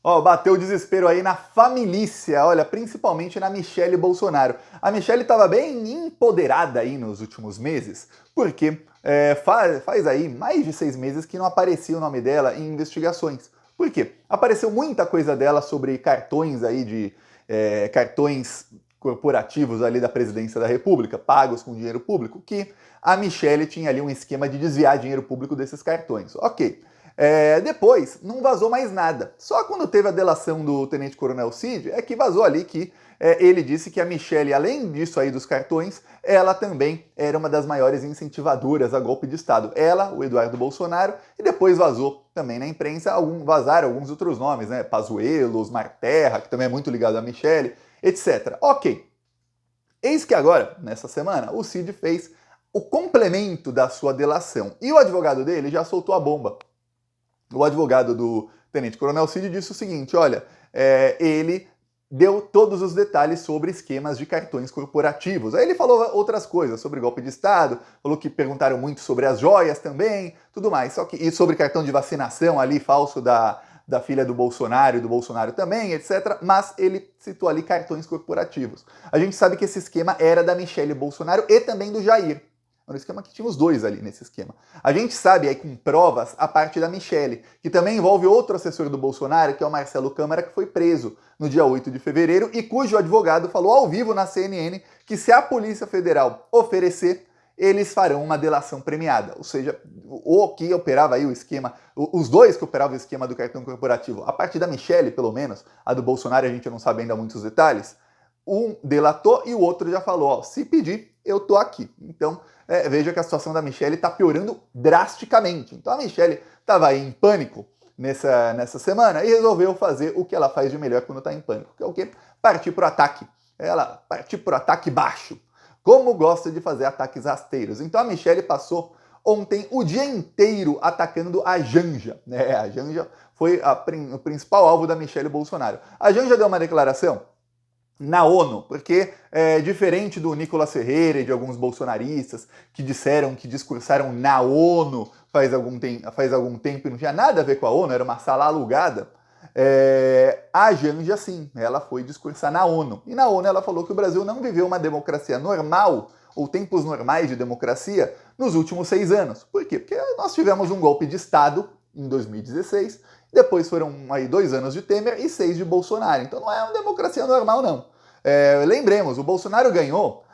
Ó, bateu o desespero aí na família, olha, principalmente na Michelle Bolsonaro. A Michelle estava bem empoderada aí nos últimos meses, porque faz aí mais de 6 meses que não aparecia o nome dela em investigações. Por quê? Apareceu muita coisa dela sobre cartões aí cartões corporativos ali da presidência da República, pagos com dinheiro público, que a Michelle tinha ali um esquema de desviar dinheiro público desses cartões. Ok. Depois, não vazou mais nada. Só quando teve a delação do Tenente Coronel Cid, é que vazou ali que ele disse que a Michelle, além disso aí dos cartões, ela também era uma das maiores incentivadoras a golpe de Estado. Ela, o Eduardo Bolsonaro, e depois vazou também na imprensa, vazaram alguns outros nomes, né? Pazuello, Osmar Terra, que também é muito ligado a Michelle, etc. Ok. Eis que agora, nessa semana, o Cid fez o complemento da sua delação. E o advogado dele já soltou a bomba. O advogado do Tenente Coronel Cid disse o seguinte, olha, ele deu todos os detalhes sobre esquemas de cartões corporativos. Aí ele falou outras coisas sobre golpe de Estado, falou que perguntaram muito sobre as joias também, tudo mais. E sobre cartão de vacinação ali, falso da filha do Bolsonaro e do Bolsonaro também, etc. Mas ele citou ali cartões corporativos. A gente sabe que esse esquema era da Michelle Bolsonaro e também do Jair. Era um esquema que tinha os dois ali nesse esquema. A gente sabe aí com provas a parte da Michelle, que também envolve outro assessor do Bolsonaro, que é o Marcelo Câmara, que foi preso no dia 8 de fevereiro e cujo advogado falou ao vivo na CNN que se a Polícia Federal oferecer, eles farão uma delação premiada. Ou seja, o que operava aí o esquema, os dois que operavam o esquema do cartão corporativo, a parte da Michelle, pelo menos, a do Bolsonaro a gente não sabe ainda muitos detalhes, um delatou e o outro já falou, ó, se pedir, eu tô aqui. Então, veja que a situação da Michelle está piorando drasticamente. Então a Michelle estava aí em pânico nessa semana e resolveu fazer o que ela faz de melhor quando está em pânico, que é o quê? Partir pro ataque. Ela partiu pro ataque baixo. Como gosta de fazer ataques rasteiros. Então a Michelle passou ontem o dia inteiro atacando a Janja. A Janja foi o principal alvo da Michelle Bolsonaro. A Janja deu uma declaração na ONU, porque diferente do Nicolas Ferreira e de alguns bolsonaristas que discursaram na ONU faz algum tempo e não tinha nada a ver com a ONU, era uma sala alugada, a Janja, sim, ela foi discursar na ONU. E na ONU ela falou que o Brasil não viveu uma democracia normal, ou tempos normais de democracia, nos últimos 6 anos. Por quê? Porque nós tivemos um golpe de Estado em 2016, depois foram aí 2 anos de Temer e 6 de Bolsonaro. Então não é uma democracia normal, não. Lembremos, o Bolsonaro ganhou,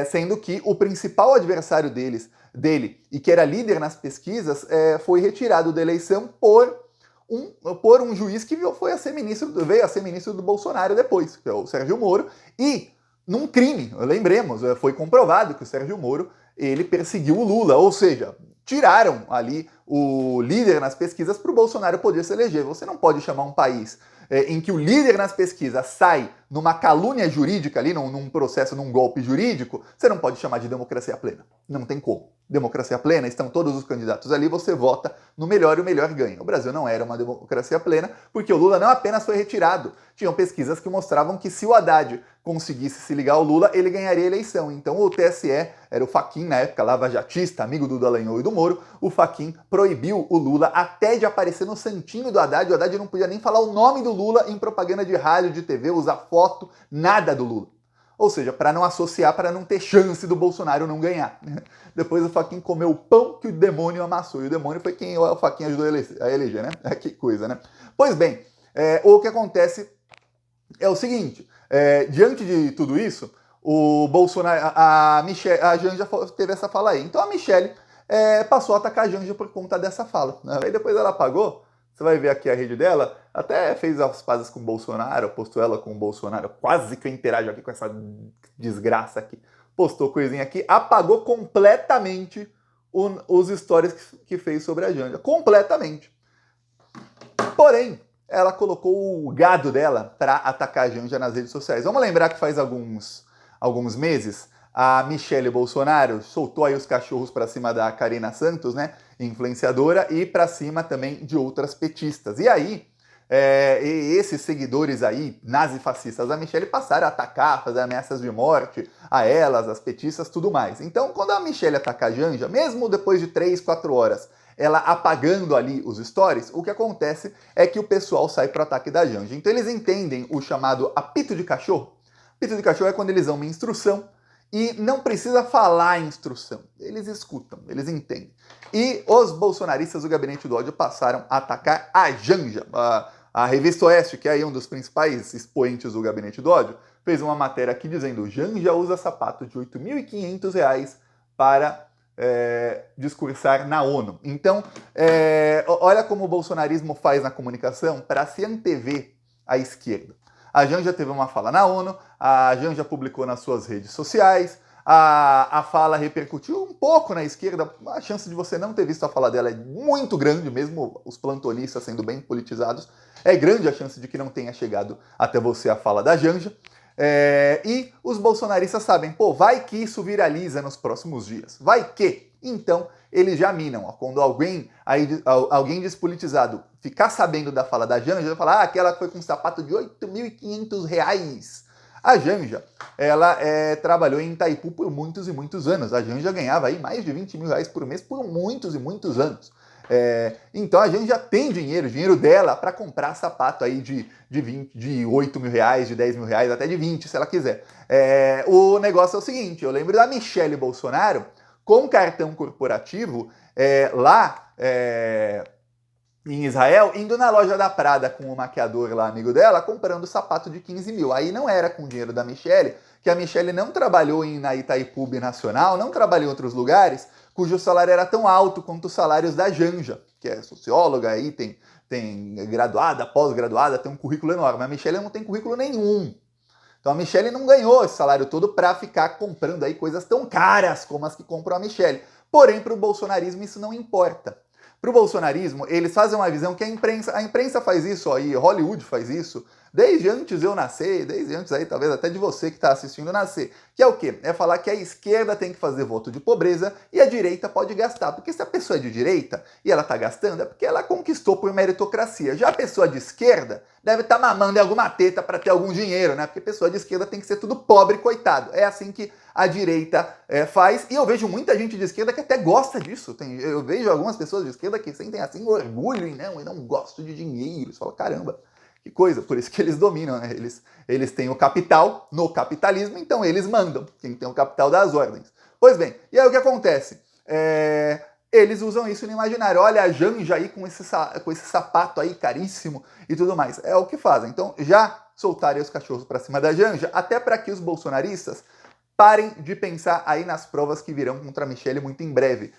sendo que o principal adversário dele, e que era líder nas pesquisas, foi retirado da eleição por um juiz que veio a ser ministro do Bolsonaro depois, que é o Sérgio Moro, e num crime, lembremos, foi comprovado que o Sérgio Moro ele perseguiu o Lula, ou seja, tiraram ali o líder nas pesquisas para o Bolsonaro poder se eleger. Você não pode chamar um país em que o líder nas pesquisas sai numa calúnia jurídica ali, num processo, num golpe jurídico, você não pode chamar de democracia plena. Não tem como. Democracia plena, estão todos os candidatos ali, você vota no melhor e o melhor ganha. O Brasil não era uma democracia plena, porque o Lula não apenas foi retirado, tinham pesquisas que mostravam que se o Haddad conseguisse se ligar ao Lula, ele ganharia a eleição. Então o TSE, era o Fachin na época, lavajatista, amigo do Dallagnol e do Moro, o Fachin proibiu o Lula até de aparecer no santinho do Haddad. O Haddad não podia nem falar o nome do Lula em propaganda de rádio, de TV, usar foto, nada do Lula. Ou seja, para não associar, para não ter chance do Bolsonaro não ganhar. Depois o Fachin comeu o pão que o demônio amassou. E o demônio foi quem o Fachin ajudou a eleger, né? Que coisa, né? Pois bem, o que acontece é o seguinte, diante de tudo isso, o Bolsonaro, a Janja teve essa fala aí. Então a Michelle passou a atacar a Janja por conta dessa fala. Né? Aí depois ela apagou. Você vai ver aqui a rede dela, até fez as pazes com o Bolsonaro, postou ela com o Bolsonaro, quase que eu interajo aqui com essa desgraça aqui. Postou coisinha aqui, apagou completamente os stories que fez sobre a Janja. Completamente. Porém, ela colocou o gado dela para atacar a Janja nas redes sociais. Vamos lembrar que faz alguns meses a Michelle Bolsonaro soltou aí os cachorros para cima da Karina Santos, né, influenciadora, e para cima também de outras petistas. E aí, esses seguidores aí, nazifascistas da Michelle, passaram a atacar, fazer ameaças de morte a elas, as petistas, tudo mais. Então, quando a Michelle ataca a Janja, mesmo depois de 3, 4 horas, ela apagando ali os stories, o que acontece é que o pessoal sai pro ataque da Janja. Então eles entendem o chamado apito de cachorro. Apito de cachorro é quando eles dão uma instrução e não precisa falar a instrução. Eles escutam, eles entendem. E os bolsonaristas do Gabinete do Ódio passaram a atacar a Janja. A Revista Oeste, que é aí um dos principais expoentes do Gabinete do Ódio, fez uma matéria aqui dizendo: Janja usa sapato de R$ 8.500 para discursar na ONU. Então, olha como o bolsonarismo faz na comunicação para se antever à esquerda. A Janja teve uma fala na ONU, a Janja publicou nas suas redes sociais, a fala repercutiu um pouco na esquerda. A chance de você não ter visto a fala dela é muito grande, mesmo os plantonistas sendo bem politizados. É grande a chance de que não tenha chegado até você a fala da Janja. E os bolsonaristas sabem, pô, vai que isso viraliza nos próximos dias. Vai que. Então, eles já minam. Ó, quando alguém despolitizado ficar sabendo da fala da Janja, vai falar, aquela que foi com um sapato de R$ 8.500. A Janja, ela trabalhou em Itaipu por muitos e muitos anos. A Janja ganhava aí mais de R$ 20.000 por mês por muitos e muitos anos. Então a Janja tem dinheiro dela para comprar sapato aí de R$ 8.000, de R$ 10.000, até de 20, se ela quiser. O negócio é o seguinte, eu lembro da Michelle Bolsonaro com cartão corporativo lá em Israel, indo na loja da Prada com o maquiador lá, amigo dela, comprando sapato de 15 mil. Aí não era com o dinheiro da Michelle, que a Michelle não trabalhou na Itaipu Nacional, não trabalhou em outros lugares, cujo salário era tão alto quanto os salários da Janja, que é socióloga, aí tem graduada, pós-graduada, tem um currículo enorme. A Michelle não tem currículo nenhum. Então a Michelle não ganhou esse salário todo para ficar comprando aí coisas tão caras como as que compram a Michelle. Porém, para o bolsonarismo isso não importa. Para o bolsonarismo, eles fazem uma visão que a imprensa faz isso, ó, e Hollywood faz isso, desde antes de eu nascer, desde antes aí, talvez até de você que está assistindo nascer. Que é o quê? É falar que a esquerda tem que fazer voto de pobreza e a direita pode gastar. Porque se a pessoa é de direita e ela está gastando, é porque ela conquistou por meritocracia. Já a pessoa de esquerda deve estar mamando em alguma teta para ter algum dinheiro, né? Porque a pessoa de esquerda tem que ser tudo pobre, coitado. É assim que a direita faz, e eu vejo muita gente de esquerda que até gosta disso. Eu vejo algumas pessoas de esquerda que sentem assim orgulho e não gosto de dinheiro. Você fala, caramba, que coisa, por isso que eles dominam, né? Eles têm o capital no capitalismo, então eles mandam, quem tem o capital das ordens. Pois bem, e aí o que acontece? Eles usam isso no imaginário. Olha a Janja aí com esse sapato aí caríssimo e tudo mais. É o que fazem. Então já soltarem os cachorros para cima da Janja, até para que os bolsonaristas parem de pensar aí nas provas que virão contra a Michelle muito em breve.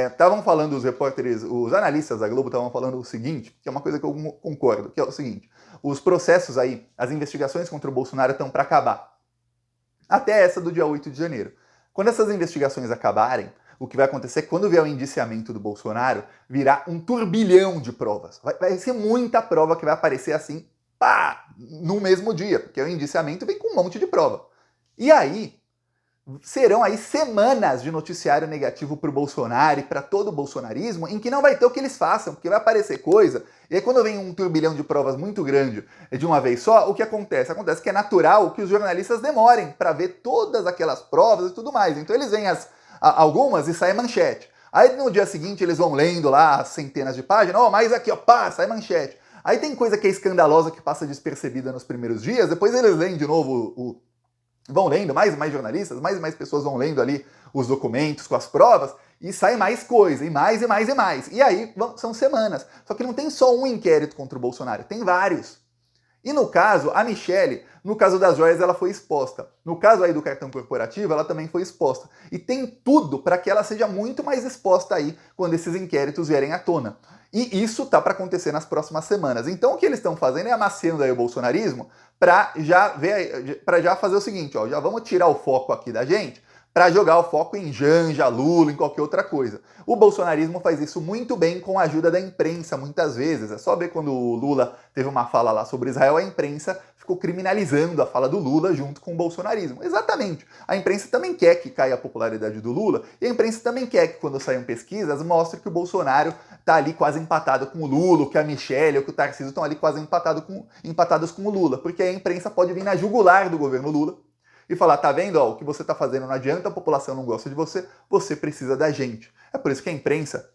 Estavam falando os repórteres, os analistas da Globo estavam falando o seguinte, que é uma coisa que eu concordo, que é o seguinte: os processos aí, as investigações contra o Bolsonaro estão para acabar. Até essa do dia 8 de janeiro. Quando essas investigações acabarem, o que vai acontecer é que quando vier o indiciamento do Bolsonaro, virá um turbilhão de provas. Vai ser muita prova que vai aparecer assim, pá, no mesmo dia, porque o indiciamento vem com um monte de prova. E aí, serão aí semanas de noticiário negativo para o Bolsonaro e para todo o bolsonarismo, em que não vai ter o que eles façam, porque vai aparecer coisa, e aí quando vem um turbilhão de provas muito grande de uma vez só, o que acontece? Acontece que é natural que os jornalistas demorem para ver todas aquelas provas e tudo mais. Então eles veem algumas e sai manchete. Aí no dia seguinte eles vão lendo lá as centenas de páginas, mais aqui, pá, sai manchete. Aí tem coisa que é escandalosa que passa despercebida nos primeiros dias, depois eles leem de novo vão lendo, mais e mais jornalistas, mais e mais pessoas vão lendo ali os documentos com as provas, e sai mais coisa, e mais, e mais, e mais. E aí são semanas. Só que não tem só um inquérito contra o Bolsonaro, tem vários. E no caso, a Michelle, no caso das joias, ela foi exposta. No caso aí do cartão corporativo, ela também foi exposta. E tem tudo para que ela seja muito mais exposta aí quando esses inquéritos vierem à tona. E isso tá para acontecer nas próximas semanas. Então o que eles estão fazendo é amaciando aí o bolsonarismo para já fazer o seguinte, já vamos tirar o foco aqui da gente para jogar o foco em Janja, Lula, em qualquer outra coisa. O bolsonarismo faz isso muito bem com a ajuda da imprensa, muitas vezes. É só ver quando o Lula teve uma fala lá sobre Israel, a imprensa ficou criminalizando a fala do Lula junto com o bolsonarismo. Exatamente. A imprensa também quer que caia a popularidade do Lula, e a imprensa também quer que, quando saiam pesquisas, mostre que o Bolsonaro tá ali quase empatado com o Lula, que a Michelle ou que o Tarcísio estão ali quase empatados com o Lula, porque a imprensa pode vir na jugular do governo Lula e falar, tá vendo, o que você tá fazendo não adianta, a população não gosta de você, você precisa da gente. É por isso que a imprensa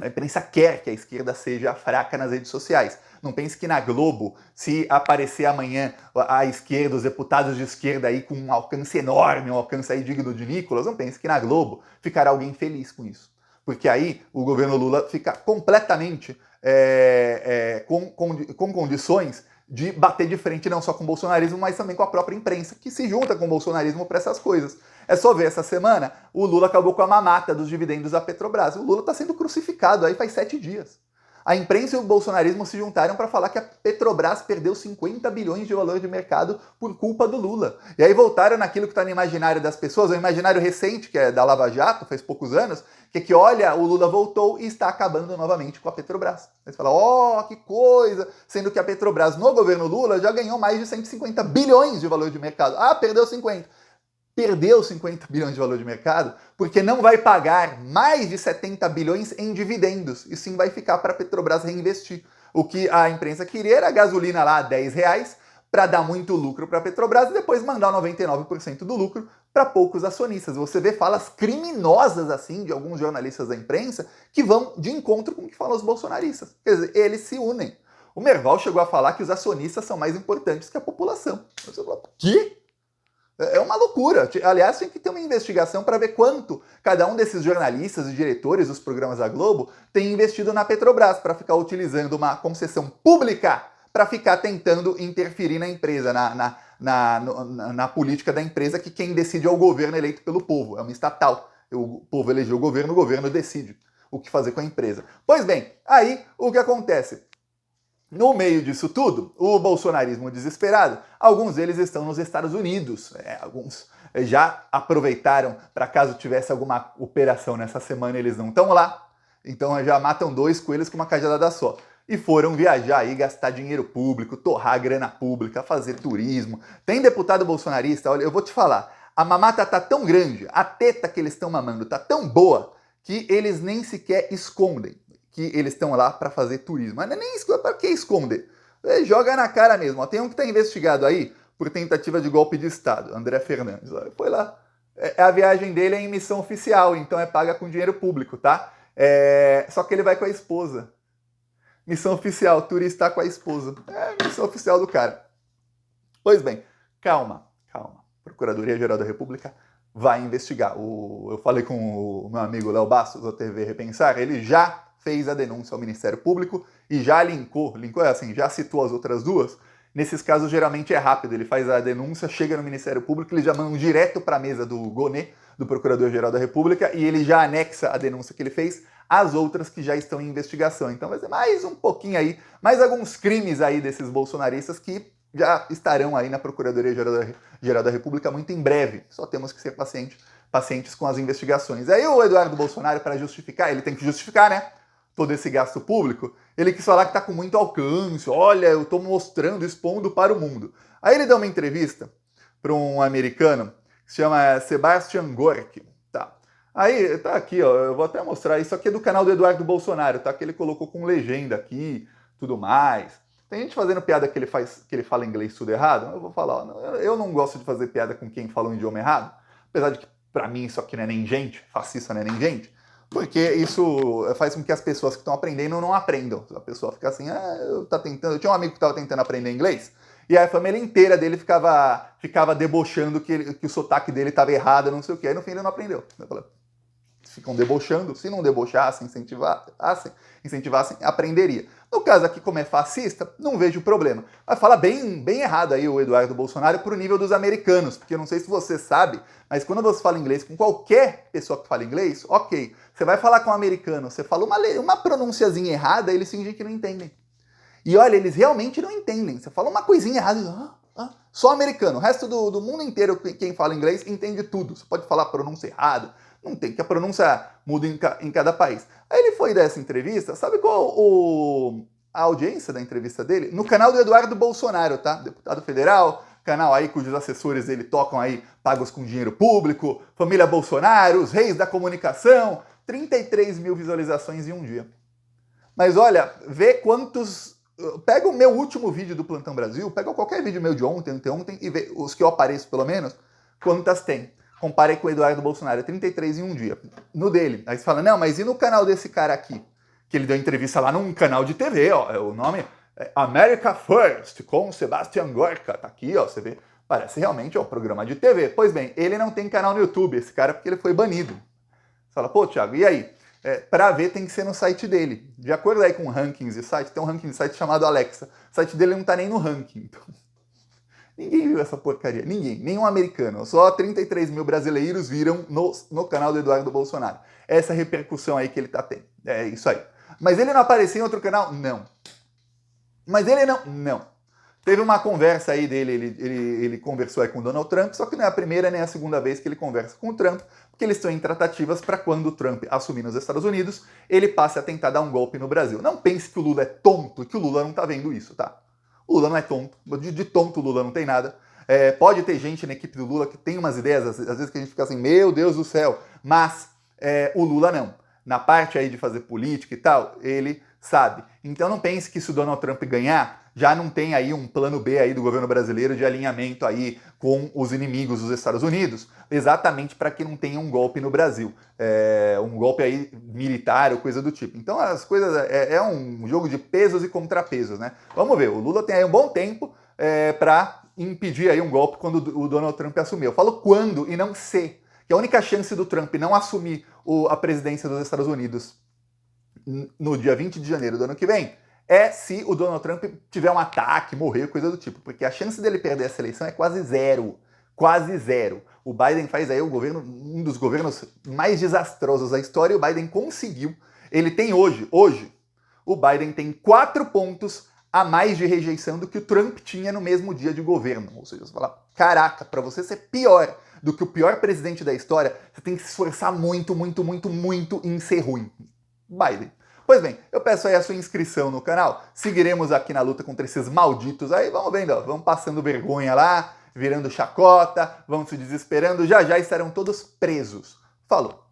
A imprensa quer que a esquerda seja fraca nas redes sociais. Não pense que na Globo, se aparecer amanhã a esquerda, os deputados de esquerda aí com um alcance enorme, um alcance aí digno de Nicolas, não pense que na Globo ficará alguém feliz com isso. Porque aí o governo Lula fica completamente com condições de bater de frente não só com o bolsonarismo, mas também com a própria imprensa, que se junta com o bolsonarismo para essas coisas. É só ver, essa semana, o Lula acabou com a mamata dos dividendos da Petrobras. O Lula está sendo crucificado aí faz 7 dias. A imprensa e o bolsonarismo se juntaram para falar que a Petrobras perdeu 50 bilhões de valor de mercado por culpa do Lula. E aí voltaram naquilo que está no imaginário das pessoas, o imaginário recente, que é da Lava Jato, faz poucos anos, que é que, olha, o Lula voltou e está acabando novamente com a Petrobras. Eles falam, ó, que coisa! Sendo que a Petrobras, no governo Lula, já ganhou mais de 150 bilhões de valor de mercado. Ah, perdeu 50. Perdeu 50 bilhões de valor de mercado porque não vai pagar mais de 70 bilhões em dividendos, e sim vai ficar para a Petrobras reinvestir. O que a imprensa queria era a gasolina lá a R$10 para dar muito lucro para a Petrobras e depois mandar 99% do lucro para poucos acionistas. Você vê falas criminosas assim de alguns jornalistas da imprensa que vão de encontro com o que falam os bolsonaristas. Quer dizer, eles se unem. O Merval chegou a falar que os acionistas são mais importantes que a população. Você fala, quê? É uma loucura. Aliás, tem que ter uma investigação para ver quanto cada um desses jornalistas e diretores dos programas da Globo tem investido na Petrobras para ficar utilizando uma concessão pública para ficar tentando interferir na empresa, na política da empresa, que quem decide é o governo eleito pelo povo. É uma estatal. O povo elegeu o governo decide o que fazer com a empresa. Pois bem, aí o que acontece? No meio disso tudo, o bolsonarismo desesperado, alguns deles estão nos Estados Unidos, alguns já aproveitaram para caso tivesse alguma operação nessa semana, eles não estão lá, então já matam 2 coelhos com uma cajadada só. E foram viajar aí, gastar dinheiro público, torrar grana pública, fazer turismo. Tem deputado bolsonarista, olha, eu vou te falar, a mamata tá tão grande, a teta que eles estão mamando tá tão boa, que eles nem sequer escondem que eles estão lá para fazer turismo. Mas não é nem isso, para que esconder? Joga na cara mesmo. Ó. Tem um que está investigado aí por tentativa de golpe de Estado, André Fernandes. Ó, foi lá. A viagem dele é em missão oficial, então é paga com dinheiro público, tá? Só que ele vai com a esposa. Missão oficial, turista com a esposa. Missão oficial do cara. Pois bem, calma. Procuradoria-Geral da República vai investigar. Eu falei com o meu amigo Léo Bastos, da TV Repensar, ele já fez a denúncia ao Ministério Público e já linkou assim, já citou as outras duas. Nesses casos, geralmente é rápido, ele faz a denúncia, chega no Ministério Público, eles já mandam direto para a mesa do Gonê, do Procurador-Geral da República, e ele já anexa a denúncia que ele fez às outras que já estão em investigação. Então vai ser mais um pouquinho aí, mais alguns crimes aí desses bolsonaristas que já estarão aí na Procuradoria-Geral da República muito em breve. Só temos que ser pacientes com as investigações. Aí o Eduardo Bolsonaro, para justificar, ele tem que justificar, né? Todo esse gasto público, ele quis falar que está com muito alcance, olha, eu estou mostrando, expondo para o mundo. Aí ele deu uma entrevista para um americano que se chama Sebastian Gork, tá? Aí, tá aqui, ó, eu vou até mostrar, isso aqui é do canal do Eduardo Bolsonaro, tá? Que ele colocou com legenda aqui, tudo mais. Tem gente fazendo piada que ele fala inglês tudo errado, eu vou falar, ó, eu não gosto de fazer piada com quem fala um idioma errado, apesar de que, para mim, isso aqui não é nem gente, fascista não é nem gente, porque isso faz com que as pessoas que estão aprendendo não aprendam. A pessoa fica assim, eu tinha um amigo que estava tentando aprender inglês, e a família inteira dele ficava debochando que o sotaque dele estava errado, não sei o que, aí no fim ele não aprendeu. Ficam debochando, se não debochassem, incentivassem, aprenderia. No caso aqui, como é fascista, não vejo problema. Mas fala bem errado aí o Eduardo Bolsonaro pro nível dos americanos, porque eu não sei se você sabe, mas quando você fala inglês com qualquer pessoa que fala inglês, ok, você vai falar com um americano, você fala uma pronunciazinha errada, eles fingem que não entendem. E olha, eles realmente não entendem. Você fala uma coisinha errada, só americano. O resto do mundo inteiro, quem fala inglês, entende tudo. Você pode falar a pronúncia errada, não tem, que a pronúncia muda em cada país. Aí ele foi dar essa entrevista, sabe qual a audiência da entrevista dele? No canal do Eduardo Bolsonaro, tá? Deputado federal, canal aí cujos assessores dele tocam aí, pagos com dinheiro público, família Bolsonaro, os reis da comunicação, 33 mil visualizações em um dia. Mas olha, vê quantos... Pega o meu último vídeo do Plantão Brasil, pega qualquer vídeo meu de ontem e vê os que eu apareço pelo menos, quantas tem. Comparei com o Eduardo Bolsonaro, 33 em um dia. No dele. Aí você fala, não, mas e no canal desse cara aqui? que ele deu entrevista lá num canal de TV, ó, o nome é America First, com Sebastian Gorka, tá aqui, ó, você vê, parece realmente um programa de TV. Pois bem, ele não tem canal no YouTube, esse cara, porque ele foi banido. Você fala, pô, Thiago, e aí? Para ver tem que ser no site dele. De acordo aí com rankings de site, tem um ranking de site chamado Alexa. O site dele não tá nem no ranking. Então, ninguém viu essa porcaria. Ninguém. Nenhum americano. Só 33 mil brasileiros viram no canal do Eduardo Bolsonaro. Essa repercussão aí que ele tá tendo. É isso aí. Mas ele não apareceu em outro canal? Não. Mas ele não? Não. Teve uma conversa aí dele, ele conversou aí com o Donald Trump, só que não é a primeira nem a segunda vez que ele conversa com o Trump, porque eles estão em tratativas para quando o Trump assumir nos Estados Unidos, ele passe a tentar dar um golpe no Brasil. Não pense que o Lula é tonto, que o Lula não tá vendo isso, tá? O Lula não é tonto, de tonto o Lula não tem nada. Pode ter gente na equipe do Lula que tem umas ideias, às vezes que a gente fica assim, meu Deus do céu, mas o Lula não. Na parte aí de fazer política e tal, ele sabe. Então não pense que se o Donald Trump ganhar, já não tem aí um plano B aí do governo brasileiro de alinhamento aí com os inimigos dos Estados Unidos, exatamente para que não tenha um golpe no Brasil, um golpe aí militar ou coisa do tipo. Então as coisas, é um jogo de pesos e contrapesos, né? Vamos ver, o Lula tem aí um bom tempo para impedir aí um golpe quando o Donald Trump assumir. Eu falo quando e não se, que a única chance do Trump não assumir a presidência dos Estados Unidos no dia 20 de janeiro do ano que vem é se o Donald Trump tiver um ataque, morrer, coisa do tipo. Porque a chance dele perder essa eleição é quase zero. Quase zero. O Biden faz aí um dos governos mais desastrosos da história e o Biden conseguiu. Ele tem hoje, o Biden tem 4 pontos a mais de rejeição do que o Trump tinha no mesmo dia de governo. Ou seja, você fala, caraca, para você ser pior do que o pior presidente da história, você tem que se esforçar muito, muito, muito, muito em ser ruim. Biden. Pois bem, eu peço aí a sua inscrição no canal, seguiremos aqui na luta contra esses malditos aí, vamos vendo, ó, vamos passando vergonha lá, virando chacota, vão se desesperando, já já estarão todos presos. Falou!